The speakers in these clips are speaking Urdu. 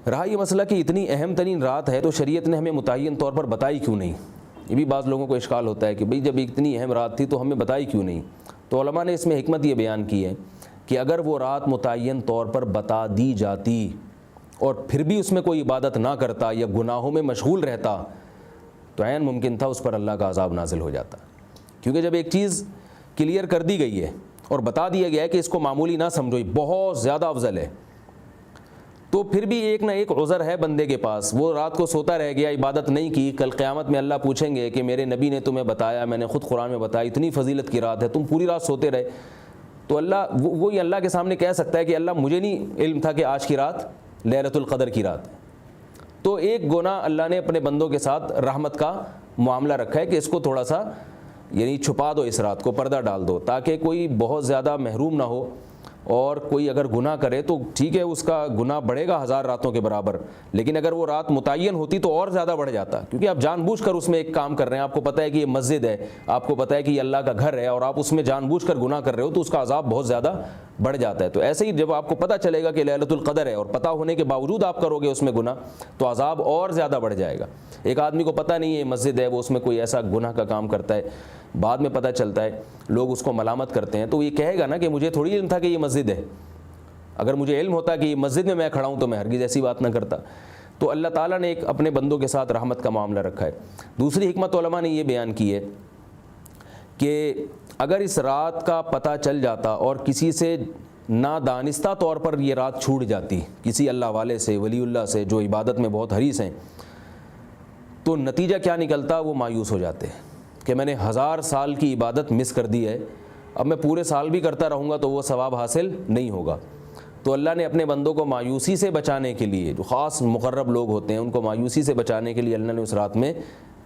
رہا یہ مسئلہ کہ اتنی اہم ترین رات ہے تو شریعت نے ہمیں متعین طور پر بتائی کیوں نہیں؟ یہ بھی بعض لوگوں کو اشکال ہوتا ہے کہ بھئی جب اتنی اہم رات تھی تو ہمیں بتائی کیوں نہیں؟ تو علماء نے اس میں حکمت یہ بیان کی ہے کہ اگر وہ رات متعین طور پر بتا دی جاتی اور پھر بھی اس میں کوئی عبادت نہ کرتا یا گناہوں میں مشغول رہتا تو عین ممکن تھا اس پر اللہ کا عذاب نازل ہو جاتا، کیونکہ جب ایک چیز کلیئر کر دی گئی ہے اور بتا دیا گیا ہے کہ اس کو معمولی نہ سمجھو، بہت زیادہ افضل ہے، تو پھر بھی ایک نہ ایک عذر ہے بندے کے پاس، وہ رات کو سوتا رہ گیا، عبادت نہیں کی، کل قیامت میں اللہ پوچھیں گے کہ میرے نبی نے تمہیں بتایا، میں نے خود قرآن میں بتایا، اتنی فضیلت کی رات ہے، تم پوری رات سوتے رہے، تو اللہ وہی اللہ کے سامنے کہہ سکتا ہے کہ اللہ مجھے نہیں علم تھا کہ آج کی رات لیلۃ القدر کی رات ہے۔ تو ایک گناہ اللہ نے اپنے بندوں کے ساتھ رحمت کا معاملہ رکھا ہے کہ اس کو تھوڑا سا یعنی چھپا دو، اس رات کو پردہ ڈال دو تاکہ کوئی بہت زیادہ محروم نہ ہو، اور کوئی اگر گناہ کرے تو ٹھیک ہے اس کا گناہ بڑھے گا 1000 راتوں کے برابر، لیکن اگر وہ رات متعین ہوتی تو اور زیادہ بڑھ جاتا، کیونکہ آپ جان بوجھ کر اس میں ایک کام کر رہے ہیں، آپ کو پتہ ہے کہ یہ مسجد ہے، آپ کو پتہ ہے کہ یہ اللہ کا گھر ہے، اور آپ اس میں جان بوجھ کر گناہ کر رہے ہو تو اس کا عذاب بہت زیادہ بڑھ جاتا ہے۔ تو ایسے ہی جب آپ کو پتہ چلے گا کہ لیلۃ القدر ہے اور پتہ ہونے کے باوجود آپ کرو گے اس میں گناہ تو عذاب اور زیادہ بڑھ جائے گا۔ ایک آدمی کو پتہ نہیں ہے مسجد ہے، وہ اس میں کوئی ایسا گناہ کا کام کرتا ہے، بعد میں پتہ چلتا ہے، لوگ اس کو ملامت کرتے ہیں، تو یہ کہے گا نا کہ مجھے تھوڑی علم تھا کہ یہ مسجد ہے، اگر مجھے علم ہوتا کہ یہ مسجد میں کھڑا ہوں تو میں ہرگز ایسی بات نہ کرتا۔ تو اللہ تعالیٰ نے ایک اپنے بندوں کے ساتھ رحمت کا معاملہ رکھا ہے۔ دوسری حکمت علماء نے یہ بیان کی ہے کہ اگر اس رات کا پتہ چل جاتا اور کسی سے نادانستہ طور پر یہ رات چھوٹ جاتی، کسی اللہ والے سے، ولی اللہ سے جو عبادت میں بہت حریص ہیں، تو نتیجہ کیا نکلتا؟ وہ مایوس ہو جاتے کہ میں نے 1000 سال کی عبادت مس کر دی ہے، اب میں پورے سال بھی کرتا رہوں گا تو وہ ثواب حاصل نہیں ہوگا۔ تو اللہ نے اپنے بندوں کو مایوسی سے بچانے کے لیے، جو خاص مقرب لوگ ہوتے ہیں ان کو مایوسی سے بچانے کے لیے اللہ نے اس رات میں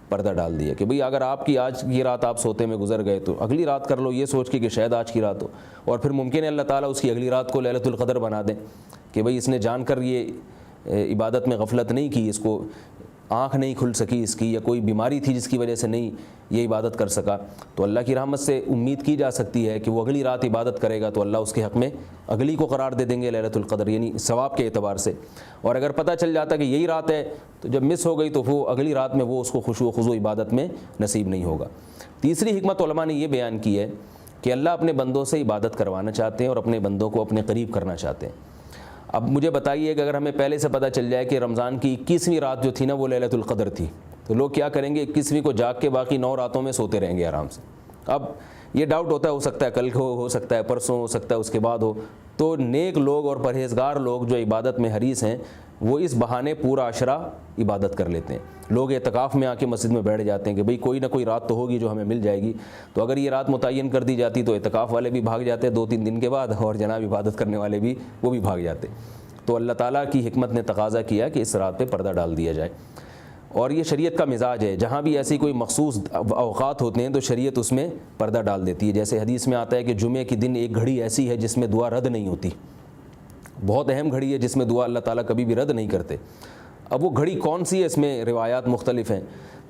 پردہ ڈال دیا کہ بھئی اگر آپ کی آج کی رات آپ سوتے میں گزر گئے تو اگلی رات کر لو، یہ سوچ کے کہ شاید آج کی رات ہو، اور پھر ممکن ہے اللہ تعالیٰ اس کی اگلی رات کو لیلۃ القدر بنا دیں کہ بھئی اس نے جان کر یہ عبادت میں غفلت نہیں کی، اس کو آنکھ نہیں کھل سکی اس کی، یا کوئی بیماری تھی جس کی وجہ سے نہیں یہ عبادت کر سکا، تو اللہ کی رحمت سے امید کی جا سکتی ہے کہ وہ اگلی رات عبادت کرے گا تو اللہ اس کے حق میں اگلی کو قرار دے دیں گے لیلۃ القدر، یعنی ثواب کے اعتبار سے۔ اور اگر پتہ چل جاتا کہ یہی رات ہے تو جب مس ہو گئی تو وہ اگلی رات میں وہ اس کو خشوع و خضوع عبادت میں نصیب نہیں ہوگا۔ تیسری حکمت علماء نے یہ بیان کی ہے کہ اللہ اپنے بندوں سے عبادت کروانا چاہتے ہیں اور اپنے بندوں کو اپنے قریب کرنا چاہتے ہیں۔ اب مجھے بتائیے کہ اگر ہمیں پہلے سے پتہ چل جائے کہ رمضان کی 21ویں رات جو تھی نا وہ لیلۃ القدر تھی، تو لوگ کیا کریں گے؟ 21ویں کو جاگ کے باقی 9 راتوں میں سوتے رہیں گے آرام سے۔ اب یہ ڈاؤٹ ہوتا ہے، ہو سکتا ہے کل ہو سکتا ہے پرسوں، ہو سکتا ہے اس کے بعد ہو، تو نیک لوگ اور پرہیزگار لوگ جو عبادت میں حریص ہیں وہ اس بہانے پورا عشرہ عبادت کر لیتے ہیں۔ لوگ اعتکاف میں آ کے مسجد میں بیٹھ جاتے ہیں کہ بھئی کوئی نہ کوئی رات تو ہوگی جو ہمیں مل جائے گی، تو اگر یہ رات متعین کر دی جاتی تو اعتکاف والے بھی بھاگ جاتے 2-3 دن کے بعد، اور جناب عبادت کرنے والے بھی وہ بھی بھاگ جاتے۔ تو اللہ تعالیٰ کی حکمت نے تقاضا کیا کہ اس رات پہ پردہ ڈال دیا جائے، اور یہ شریعت کا مزاج ہے، جہاں بھی ایسی کوئی مخصوص اوقات ہوتے ہیں تو شریعت اس میں پردہ ڈال دیتی ہے۔ جیسے حدیث میں آتا ہے کہ جمعے کے دن ایک گھڑی ایسی ہے جس میں دعا رد نہیں ہوتی، بہت اہم گھڑی ہے جس میں دعا اللہ تعالیٰ کبھی بھی رد نہیں کرتے۔ اب وہ گھڑی کون سی ہے؟ اس میں روایات مختلف ہیں۔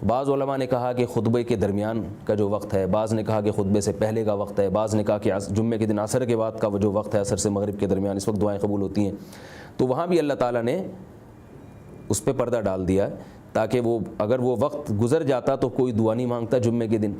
بعض علماء نے کہا کہ خطبے کے درمیان کا جو وقت ہے، بعض نے کہا کہ خطبے سے پہلے کا وقت ہے، بعض نے کہا کہ جمعے کے دن عصر کے بعد کا جو وقت ہے، عصر سے مغرب کے درمیان، اس وقت دعائیں قبول ہوتی ہیں۔ تو وہاں بھی اللہ تعالیٰ نے اس پہ پردہ ڈال دیا تاکہ وہ اگر وہ وقت گزر جاتا تو کوئی دعا نہیں مانگتا جمعے کے دن،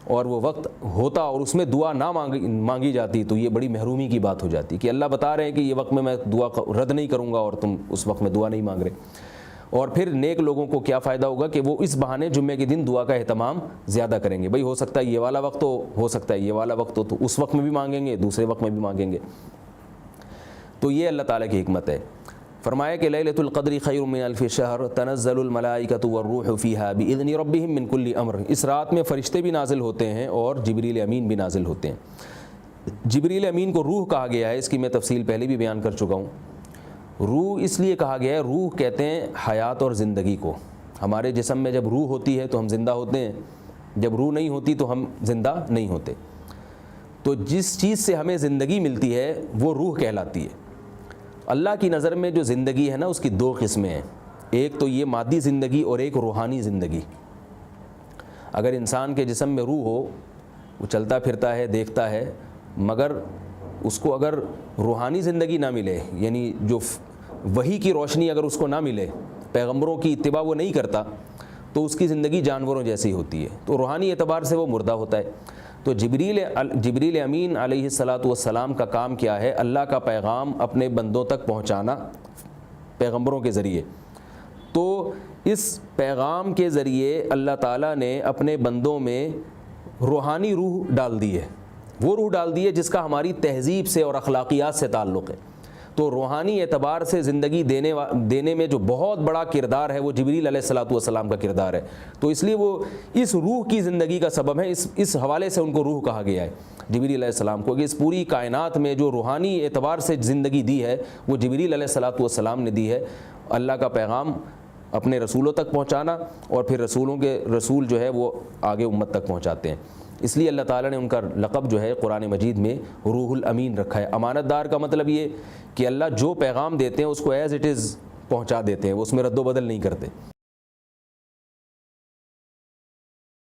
اور وہ وقت ہوتا اور اس میں دعا نہ مانگی جاتی تو یہ بڑی محرومی کی بات ہو جاتی کہ اللہ بتا رہے ہیں کہ یہ وقت میں دعا رد نہیں کروں گا اور تم اس وقت میں دعا نہیں مانگ رہے۔ اور پھر نیک لوگوں کو کیا فائدہ ہوگا کہ وہ اس بہانے جمعے کے دن دعا کا اہتمام زیادہ کریں گے۔ بھئی ہو سکتا ہے یہ والا وقت ہو سکتا ہے یہ والا وقت ہو، تو اس وقت میں بھی مانگیں گے، دوسرے وقت میں بھی مانگیں گے۔ تو یہ اللہ تعالیٰ کی حکمت ہے۔ فرمایا کہ لیلۃ القدر خیر من الف شہر تنزل الملائکۃ والروح فیہا باذن ربہم من کل امر۔ اس رات میں فرشتے بھی نازل ہوتے ہیں اور جبریل امین بھی نازل ہوتے ہیں۔ جبریل امین کو روح کہا گیا ہے، اس کی میں تفصیل پہلے بھی بیان کر چکا ہوں۔ روح اس لیے کہا گیا ہے، روح کہتے ہیں حیات اور زندگی کو۔ ہمارے جسم میں جب روح ہوتی ہے تو ہم زندہ ہوتے ہیں، جب روح نہیں ہوتی تو ہم زندہ نہیں ہوتے۔ تو جس چیز سے ہمیں زندگی ملتی ہے وہ روح کہلاتی ہے۔ اللہ کی نظر میں جو زندگی ہے نا اس کی 2 قسمیں ہیں، ایک تو یہ مادی زندگی اور ایک روحانی زندگی۔ اگر انسان کے جسم میں روح ہو، وہ چلتا پھرتا ہے، دیکھتا ہے، مگر اس کو اگر روحانی زندگی نہ ملے، یعنی جو وحی کی روشنی اگر اس کو نہ ملے، پیغمبروں کی اتباع وہ نہیں کرتا، تو اس کی زندگی جانوروں جیسی ہوتی ہے، تو روحانی اعتبار سے وہ مردہ ہوتا ہے۔ تو جبریل امین علیہ الصلاۃ والسلام کا کام کیا ہے؟ اللہ کا پیغام اپنے بندوں تک پہنچانا پیغمبروں کے ذریعے۔ تو اس پیغام کے ذریعے اللہ تعالیٰ نے اپنے بندوں میں روحانی روح ڈال دی ہے، وہ روح ڈال دی ہے جس کا ہماری تہذیب سے اور اخلاقیات سے تعلق ہے۔ تو روحانی اعتبار سے زندگی دینے میں جو بہت بڑا کردار ہے وہ جبریل علیہ الصلاۃ والسلام کا کردار ہے، تو اس لیے وہ اس روح کی زندگی کا سبب ہے، اس حوالے سے ان کو روح کہا گیا ہے جبریل علیہ السلام کو، کہ اس پوری کائنات میں جو روحانی اعتبار سے زندگی دی ہے وہ جبریل علیہ الصلاۃ والسلام نے دی ہے۔ اللہ کا پیغام اپنے رسولوں تک پہنچانا، اور پھر رسول جو ہے وہ آگے امت تک پہنچاتے ہیں۔ اس لیے اللہ تعالیٰ نے ان کا لقب جو ہے قرآن مجید میں روح الامین رکھا ہے۔ امانت دار کا مطلب یہ کہ اللہ جو پیغام دیتے ہیں اس کو ایز اٹ از پہنچا دیتے ہیں، وہ اس میں رد و بدل نہیں کرتے۔